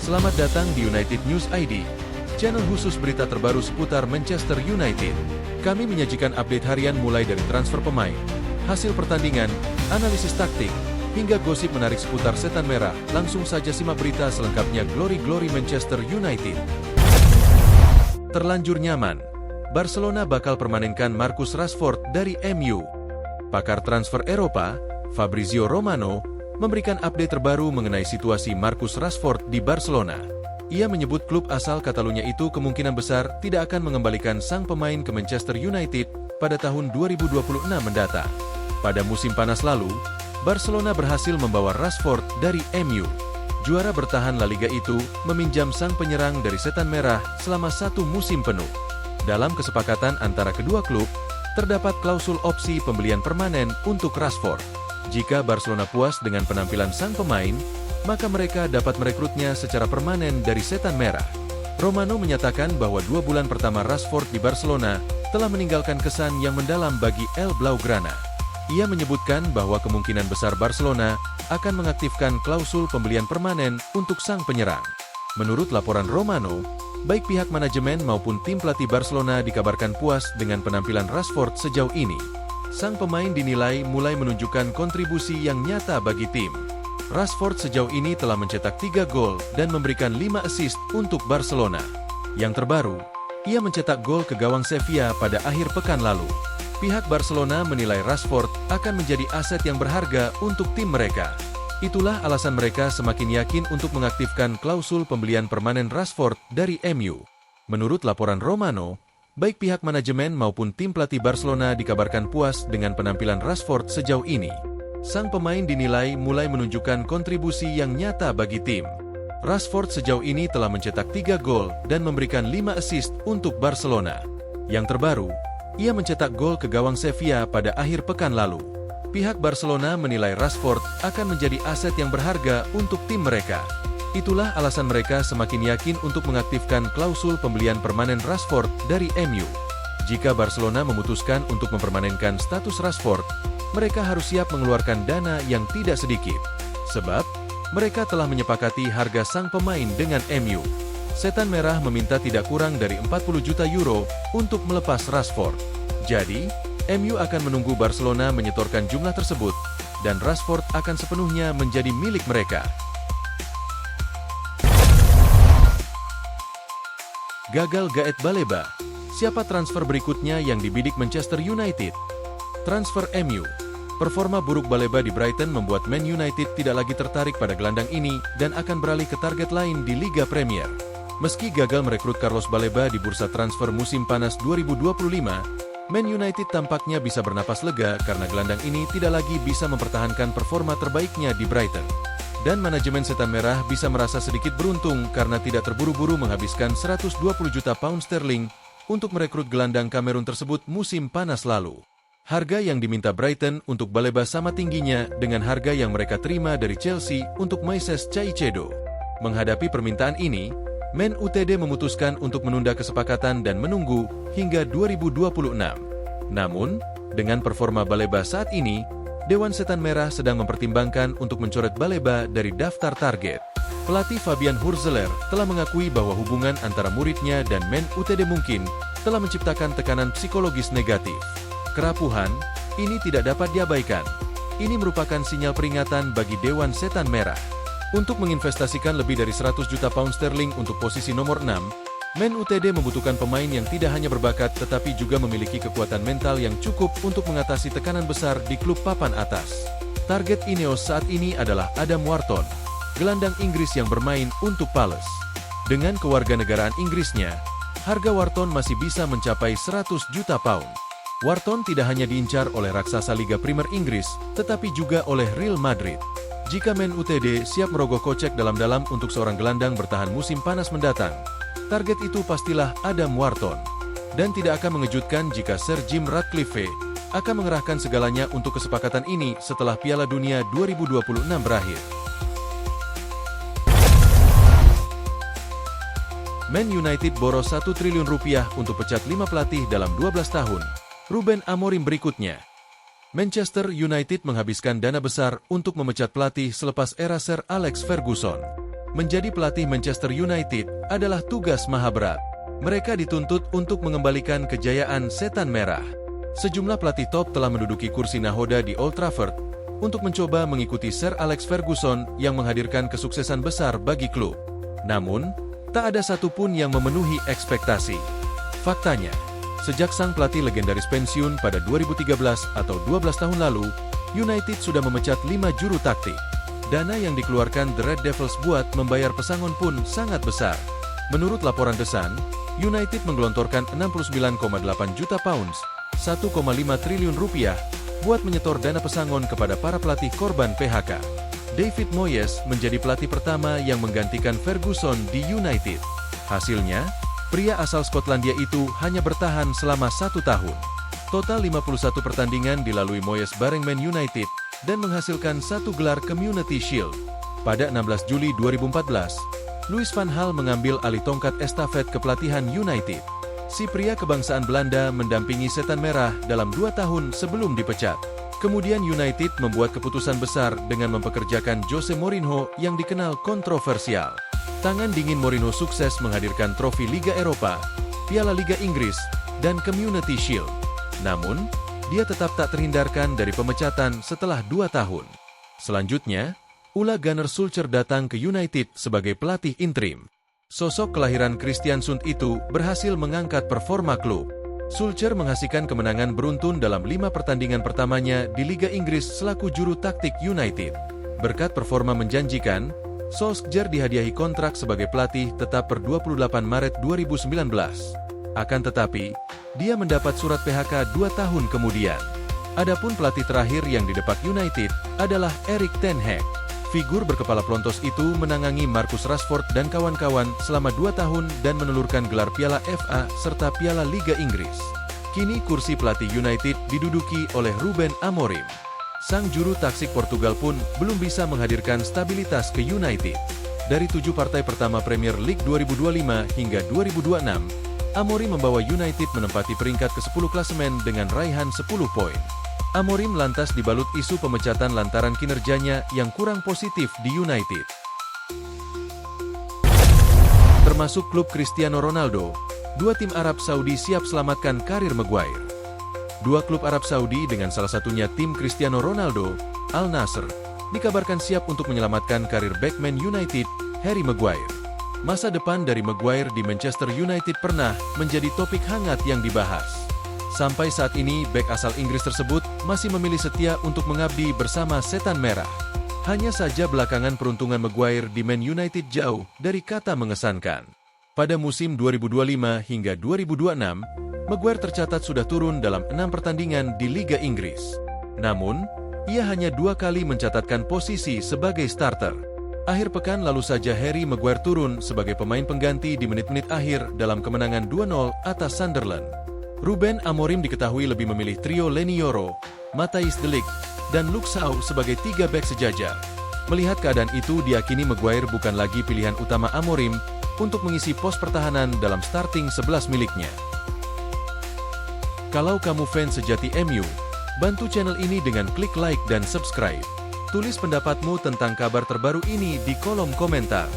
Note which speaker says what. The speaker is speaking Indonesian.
Speaker 1: Selamat datang di United News ID, channel khusus berita terbaru seputar Manchester United. Kami menyajikan update harian mulai dari transfer pemain, hasil pertandingan, analisis taktik, hingga gosip menarik seputar setan merah. Langsung saja simak berita selengkapnya. Glory Manchester United. Terlanjur nyaman, Barcelona bakal permanenkan Marcus Rashford dari MU. Pakar transfer Eropa, Fabrizio Romano, memberikan update terbaru mengenai situasi Marcus Rashford di Barcelona. Ia menyebut klub asal Catalunya itu kemungkinan besar tidak akan mengembalikan sang pemain ke Manchester United pada tahun 2026 mendatang. Pada musim panas lalu, Barcelona berhasil membawa Rashford dari MU. Juara bertahan La Liga itu meminjam sang penyerang dari setan merah selama 1 musim penuh. Dalam kesepakatan antara kedua klub, terdapat klausul opsi pembelian permanen untuk Rashford. Jika Barcelona puas dengan penampilan sang pemain, maka mereka dapat merekrutnya secara permanen dari setan merah. Romano menyatakan bahwa 2 bulan pertama Rashford di Barcelona telah meninggalkan kesan yang mendalam bagi El Blaugrana. Ia menyebutkan bahwa kemungkinan besar Barcelona akan mengaktifkan klausul pembelian permanen untuk sang penyerang. Menurut laporan Romano, baik pihak manajemen maupun tim pelatih Barcelona dikabarkan puas dengan penampilan Rashford sejauh ini. Sang pemain dinilai mulai menunjukkan kontribusi yang nyata bagi tim. Rashford sejauh ini telah mencetak 3 gol dan memberikan 5 assist untuk Barcelona. Yang terbaru, ia mencetak gol ke gawang Sevilla pada akhir pekan lalu. Pihak Barcelona menilai Rashford akan menjadi aset yang berharga untuk tim mereka. Itulah alasan mereka semakin yakin untuk mengaktifkan klausul pembelian permanen Rashford dari MU. Menurut laporan Romano, baik pihak manajemen maupun tim pelatih Barcelona dikabarkan puas dengan penampilan Rashford sejauh ini. Sang pemain dinilai mulai menunjukkan kontribusi yang nyata bagi tim. Rashford sejauh ini telah mencetak 3 gol dan memberikan 5 assist untuk Barcelona. Yang terbaru, ia mencetak gol ke gawang Sevilla pada akhir pekan lalu. Pihak Barcelona menilai Rashford akan menjadi aset yang berharga untuk tim mereka. Itulah alasan mereka semakin yakin untuk mengaktifkan klausul pembelian permanen Rashford dari MU. Jika Barcelona memutuskan untuk mempermanenkan status Rashford, mereka harus siap mengeluarkan dana yang tidak sedikit. Sebab, mereka telah menyepakati harga sang pemain dengan MU. Setan Merah meminta tidak kurang dari 40 juta euro untuk melepas Rashford. Jadi, MU akan menunggu Barcelona menyetorkan jumlah tersebut, dan Rashford akan sepenuhnya menjadi milik mereka. Gagal Gaet Baleba. Siapa transfer berikutnya yang dibidik Manchester United? Transfer MU. Performa buruk Baleba di Brighton membuat Man United tidak lagi tertarik pada gelandang ini dan akan beralih ke target lain di Liga Premier. Meski gagal merekrut Carlos Baleba di bursa transfer musim panas 2025, Man United tampaknya bisa bernapas lega karena gelandang ini tidak lagi bisa mempertahankan performa terbaiknya di Brighton. Dan manajemen setan merah bisa merasa sedikit beruntung karena tidak terburu-buru menghabiskan 120 juta pound sterling untuk merekrut gelandang Kamerun tersebut musim panas lalu. Harga yang diminta Brighton untuk Baleba sama tingginya dengan harga yang mereka terima dari Chelsea untuk Moises Caicedo. Menghadapi permintaan ini, Man UTD memutuskan untuk menunda kesepakatan dan menunggu hingga 2026. Namun, dengan performa Baleba saat ini, Dewan Setan Merah sedang mempertimbangkan untuk mencoret Baleba dari daftar target. Pelatih Fabian Hurzeler telah mengakui bahwa hubungan antara muridnya dan Man UTD mungkin telah menciptakan tekanan psikologis negatif. Kerapuhan ini tidak dapat diabaikan. Ini merupakan sinyal peringatan bagi Dewan Setan Merah. Untuk menginvestasikan lebih dari 100 juta pound sterling untuk posisi nomor 6, Man UTD membutuhkan pemain yang tidak hanya berbakat tetapi juga memiliki kekuatan mental yang cukup untuk mengatasi tekanan besar di klub papan atas. Target Ineos saat ini adalah Adam Wharton, gelandang Inggris yang bermain untuk Palace. Dengan kewarganegaraan Inggrisnya, harga Wharton masih bisa mencapai 100 juta pound. Wharton tidak hanya diincar oleh raksasa Liga Primer Inggris, tetapi juga oleh Real Madrid. Jika Man UTD siap merogoh kocek dalam-dalam untuk seorang gelandang bertahan musim panas mendatang, target itu pastilah Adam Wharton. Dan tidak akan mengejutkan jika Sir Jim Ratcliffe akan mengerahkan segalanya untuk kesepakatan ini setelah Piala Dunia 2026 berakhir. Man United boros 1 triliun rupiah untuk pecat 5 pelatih dalam 12 tahun. Ruben Amorim berikutnya. Manchester United menghabiskan dana besar untuk memecat pelatih selepas era Sir Alex Ferguson. Menjadi pelatih Manchester United adalah tugas maha berat. Mereka dituntut untuk mengembalikan kejayaan Setan Merah. Sejumlah pelatih top telah menduduki kursi nahoda di Old Trafford untuk mencoba mengikuti Sir Alex Ferguson yang menghadirkan kesuksesan besar bagi klub. Namun, tak ada satupun yang memenuhi ekspektasi. Faktanya, sejak sang pelatih legendaris pensiun pada 2013 atau 12 tahun lalu, United sudah memecat 5 juru taktik. Dana yang dikeluarkan The Red Devils buat membayar pesangon pun sangat besar. Menurut laporan The Sun, United menggelontorkan 69,8 juta pounds, 1,5 triliun rupiah, buat menyetor dana pesangon kepada para pelatih korban PHK. David Moyes menjadi pelatih pertama yang menggantikan Ferguson di United. Hasilnya, pria asal Skotlandia itu hanya bertahan selama 1 tahun. Total 51 pertandingan dilalui Moyes bareng Man United, dan menghasilkan 1 gelar Community Shield. Pada 16 Juli 2014, Louis van Gaal mengambil alih tongkat estafet kepelatihan United. Si pria kebangsaan Belanda mendampingi Setan Merah dalam 2 tahun sebelum dipecat. Kemudian United membuat keputusan besar dengan mempekerjakan Jose Mourinho yang dikenal kontroversial. Tangan dingin Mourinho sukses menghadirkan trofi Liga Eropa, Piala Liga Inggris, dan Community Shield. Namun, dia tetap tak terhindarkan dari pemecatan setelah 2 tahun. Selanjutnya, Ole Gunnar Solskjaer datang ke United sebagai pelatih interim. Sosok kelahiran Kristiansund itu berhasil mengangkat performa klub. Solskjaer menghasilkan kemenangan beruntun dalam 5 pertandingan pertamanya di Liga Inggris selaku juru taktik United. Berkat performa menjanjikan, Solskjaer dihadiahi kontrak sebagai pelatih tetap per 28 Maret 2019. Akan tetapi, dia mendapat surat PHK 2 tahun kemudian. Adapun pelatih terakhir yang didepak United adalah Erik ten Hag. Figur berkepala pelontos itu menangangi Marcus Rashford dan kawan-kawan selama 2 tahun dan menelurkan gelar Piala FA serta Piala Liga Inggris. Kini kursi pelatih United diduduki oleh Ruben Amorim. Sang juru taktik Portugal pun belum bisa menghadirkan stabilitas ke United. Dari 7 partai pertama Premier League 2025 hingga 2026, Amorim membawa United menempati peringkat ke-10 klasemen dengan raihan 10 poin. Amorim lantas dibalut isu pemecatan lantaran kinerjanya yang kurang positif di United. Termasuk klub Cristiano Ronaldo, 2 tim Arab Saudi siap selamatkan karir Maguire. 2 klub Arab Saudi dengan salah satunya tim Cristiano Ronaldo, Al Nassr, dikabarkan siap untuk menyelamatkan karir bek Man United, Harry Maguire. Masa depan dari Maguire di Manchester United pernah menjadi topik hangat yang dibahas. Sampai saat ini, bek asal Inggris tersebut masih memilih setia untuk mengabdi bersama Setan Merah. Hanya saja belakangan peruntungan Maguire di Man United jauh dari kata mengesankan. Pada musim 2025 hingga 2026, Maguire tercatat sudah turun dalam 6 pertandingan di Liga Inggris. Namun, ia hanya 2 kali mencatatkan posisi sebagai starter. Akhir pekan lalu saja Harry Maguire turun sebagai pemain pengganti di menit-menit akhir dalam kemenangan 2-0 atas Sunderland. Ruben Amorim diketahui lebih memilih trio Leny Yoro, Matthijs de Ligt, dan Luke Shaw sebagai 3 bek sejajar. Melihat keadaan itu, diyakini Maguire bukan lagi pilihan utama Amorim untuk mengisi pos pertahanan dalam starting 11 miliknya. Kalau kamu fans sejati MU, bantu channel ini dengan klik like dan subscribe. Tulis pendapatmu tentang kabar terbaru ini di kolom komentar.